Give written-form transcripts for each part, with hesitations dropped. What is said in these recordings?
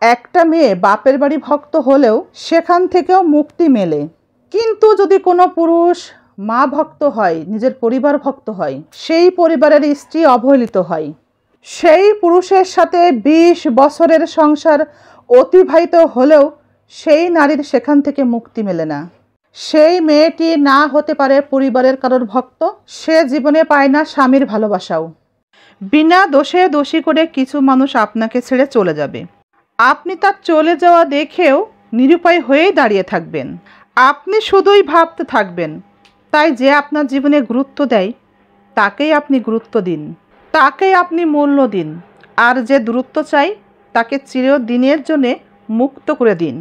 একটা মেয়ে বাপের বাড়ি ভক্ত হলেও সেখান থেকেও মুক্তি মেলে। কিন্তু যদি কোনো পুরুষ মা ভক্ত হয়, নিজের পরিবার ভক্ত হয়, সেই পরিবারের স্ত্রী অবহেলিত হয়, সেই পুরুষের সাথে 20 বছরের সংসার অতিবাহিত হলেও সেই নারীর সেখান থেকে মুক্তি মেলে না। সেই মেয়েটি না হতে পারে পরিবারের কারোর ভক্ত, সে জীবনে পায় না স্বামীর ভালোবাসাও। বিনা দোষে দোষী করে কিছু মানুষ আপনাকে ছেড়ে চলে যাবে। আপনি তার চলে যাওয়া দেখেও নিরুপায় হয়েই দাঁড়িয়ে থাকবেন। আপনি শুধুই ভাবতে থাকবেন। তাই যে আপনার জীবনে গুরুত্ব দেয় তাকেই আপনি গুরুত্ব দিন, তাকেই আপনি মূল্য দিন। আর যে দূরত্ব চাই তাকে চিরদিনের জন্যে মুক্ত করে দিন।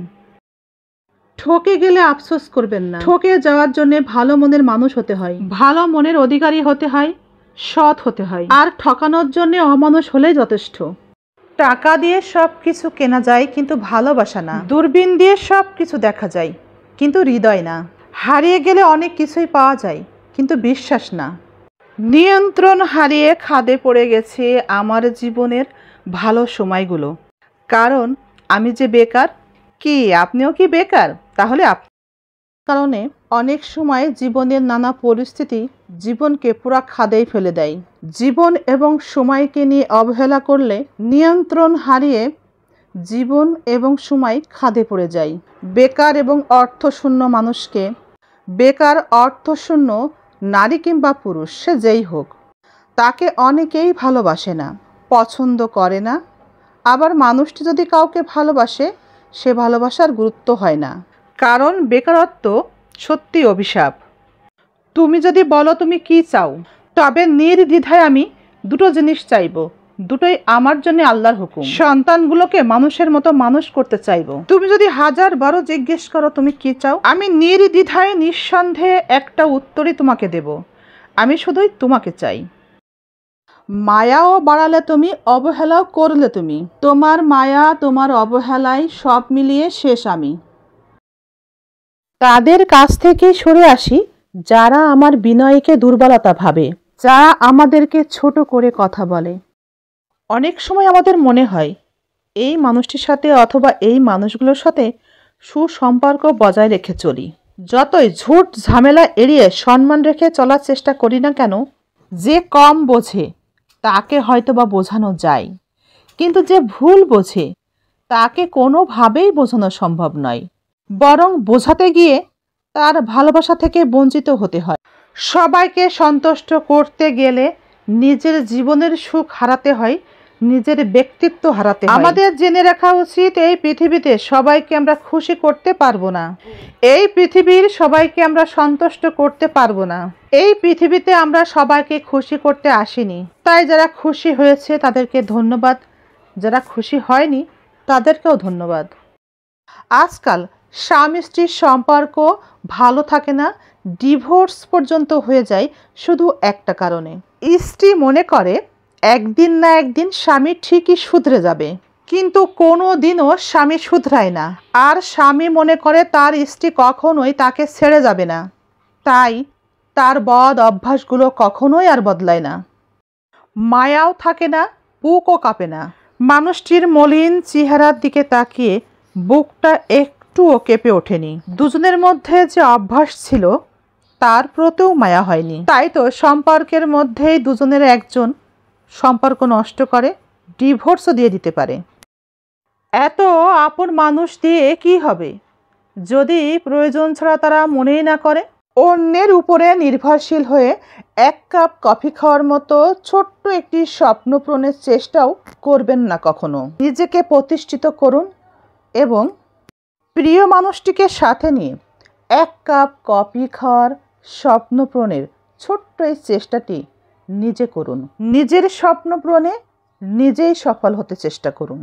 ঠকে গেলে আফসোস করবেন না। ঠকে যাওয়ার জন্য ভালো মনের মানুষ হতে হয়, ভালো মনের অধিকারী হতে হয়, সৎ হতে হয়। আর ঠকানোর জন্য অমানুষ হলেই যথেষ্ট। টাকা দিয়ে সব কিছু কেনা যায় কিন্তু ভালোবাসা না। দূরবীন দিয়ে সব কিছু দেখা যায় কিন্তু হৃদয় না। হারিয়ে গেলে অনেক কিছুই পাওয়া যায় কিন্তু বিশ্বাস না। নিয়ন্ত্রণ হারিয়ে খাদে পড়ে গেছে আমার জীবনের ভালো সময়গুলো। কারণ আমি যে বেকার। কি আপনিও কি বেকার? তাহলে কারণে অনেক সময় জীবনের নানা পরিস্থিতি জীবনকে পুরা খাদেই ফেলে দেয়। জীবন এবং সময়কে নিয়ে অবহেলা করলে নিয়ন্ত্রণ হারিয়ে জীবন এবং সময় খাদে পড়ে যায়। বেকার এবং অর্থশূন্য মানুষকে, বেকার অর্থশূন্য নারী কিংবা পুরুষ সে যেই হোক, তাকে অনেকেই ভালোবাসে না, পছন্দ করে না। আবার মানুষটি যদি কাউকে ভালোবাসে সে ভালোবাসার গুরুত্ব হয় না। কারণ বেকারত্ব সত্যি অভিশাপ। তুমি যদি বলো তুমি কি চাও, তবে নির্দ্বিধায় আমি দুটো জিনিস চাইব। দুটোই আমার জন্য আল্লাহর হুকুম। সন্তানগুলোকে মানুষের মতো মানুষ করতে চাইব। তুমি যদি 1000 জিজ্ঞেস করো তুমি কি চাও, আমি নির্দ্বিধায় নিঃসন্দেহে একটা উত্তরই তোমাকে দেব। আমি শুধুই তোমাকে চাই। মায়াও বাড়ালে তুমি, অবহেলাও করলে তুমি। তোমার মায়া তোমার অবহেলায় সব মিলিয়ে শেষ আমি। তাদের কাছ থেকে সরে আসি যারা আমার বিনয়কে দুর্বলতা ভাবে, যারা আমাদেরকে ছোট করে কথা বলে। অনেক সময় আমাদের মনে হয় এই মানুষটির সাথে অথবা এই মানুষগুলোর সাথে সুসম্পর্ক বজায় রেখে চলি। যতই ঝুট ঝামেলা এড়িয়ে সম্মান রেখে চলার চেষ্টা করি না কেন, যে কম বোঝে তাকে হয়তোবা বোঝানো যায়, কিন্তু যে ভুল বোঝে তাকে কোনোভাবেই বোঝানো সম্ভব নয়। বরং বোঝাতে গিয়ে তার ভালোবাসা থেকে বঞ্চিত হতে হয়। সবাইকে সন্তুষ্ট করতে গেলে নিজের জীবনের সুখ হারাতে হয়, নিজের ব্যক্তিত্ব হারাতে হয়। আমাদের জেনে রাখা উচিত এই পৃথিবীতে সবাইকে আমরা খুশি করতে পারবো না। এই পৃথিবীর সবাইকে আমরা সন্তুষ্ট করতে পারবো না। এই পৃথিবীতে আমরা সবাইকে খুশি করতে আসিনি। তাই যারা খুশি হয়েছে তাদেরকে ধন্যবাদ, যারা খুশি হয়নি তাদেরকেও ধন্যবাদ। আজকাল স্বামী স্ত্রীর সম্পর্ক ভালো থাকে না, ডিভোর্স পর্যন্ত হয়ে যায় শুধু একটা কারণে। স্ত্রী মনে করে একদিন না একদিন স্বামী ঠিকই শুধরে যাবে, কিন্তু কোনো দিনও স্বামী শুধরায় না। আর স্বামী মনে করে তার স্ত্রী কখনোই তাকে ছেড়ে যাবে না, তাই তার বদ অভ্যাসগুলো কখনোই আর বদলায় না। মায়াও থাকে না, বুকও কাঁপে না। মানুষটির মলিন চেহারার দিকে তাকিয়ে বুকটা একটুও কেঁপে ওঠেনি। দুজনের মধ্যে যে অভ্যাস ছিল তার প্রতিও মায়া হয়নি। তাই তো সম্পর্কের মধ্যেই দুজনের একজন সম্পর্ক নষ্ট করে, ডিভোর্সও দিয়ে দিতে পারে। এত আপন মানুষ দিয়ে কি হবে যদি প্রয়োজন ছাড়া তারা মনেই না করে? অন্যের উপরে নির্ভরশীল হয়ে 1 কাপ কফি খাওয়ার মতো ছোট্ট একটি স্বপ্ন পূরণের চেষ্টাও করবেন না কখনো। নিজেকে প্রতিষ্ঠিত করুন এবং প্রিয় মানুষটিকে সাথে নিয়ে 1 কাপ কফি খাওয়ার স্বপ্ন পূরণের ছোট্ট এই চেষ্টাটি নিজে করুন। নিজের স্বপ্ন পূরণে নিজেই সফল হতে চেষ্টা করুন।